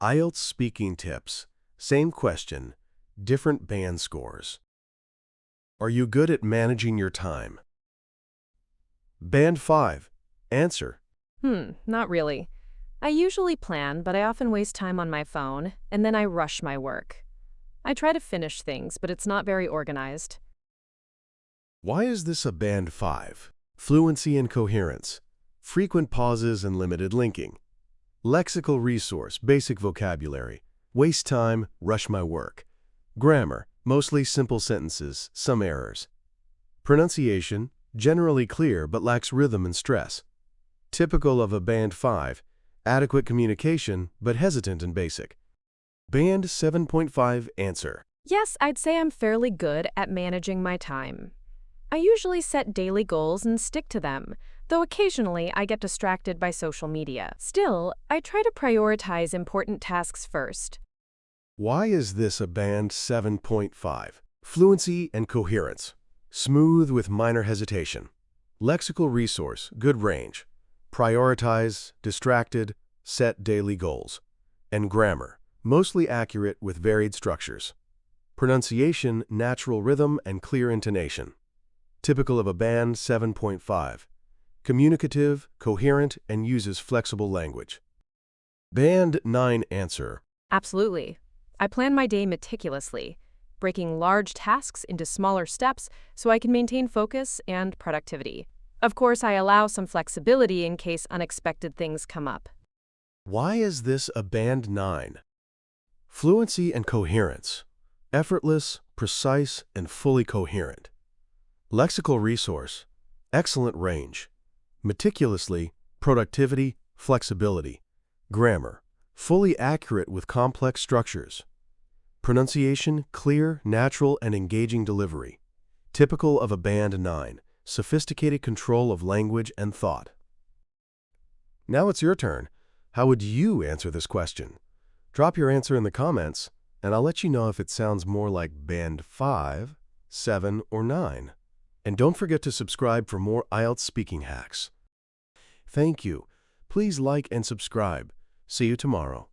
IELTS speaking tips. Same question, different band scores. Are you good at managing your time? Band 5. Answer. Not really. I usually plan, but I often waste time on my phone, and then I rush my work. I try to finish things, but it's not very organized. Why is this a Band 5? Fluency and coherence. Frequent pauses and limited linking. Lexical resource, basic vocabulary. Waste time, rush my work. Grammar, mostly simple sentences, some errors. Pronunciation, generally clear but lacks rhythm and stress. Typical of a Band 5, adequate communication but hesitant and basic. Band 7.5 Answer. Yes, I'd say I'm fairly good at managing my time. I usually set daily goals and stick to them, though occasionally I get distracted by social media. Still, I try to prioritize important tasks first. Why is this a Band 7.5? Fluency and coherence. Smooth with minor hesitation. Lexical resource, good range. Prioritize, distracted, set daily goals. And grammar, mostly accurate with varied structures. Pronunciation, natural rhythm and clear intonation. Typical of a Band 7.5. Communicative, coherent, and uses flexible language. Band 9 Answer. Absolutely. I plan my day meticulously, breaking large tasks into smaller steps so I can maintain focus and productivity. Of course, I allow some flexibility in case unexpected things come up. Why is this a Band 9? Fluency and coherence. Effortless, precise, and fully coherent. Lexical resource. Excellent range. Meticulously, productivity, flexibility. Grammar. Fully accurate with complex structures. Pronunciation, clear, natural, and engaging delivery. Typical of a Band 9. Sophisticated control of language and thought. Now it's your turn. How would you answer this question? Drop your answer in the comments, and I'll let you know if it sounds more like Band 5, 7, or 9. And don't forget to subscribe for more IELTS speaking hacks. Thank you. Please like and subscribe. See you tomorrow.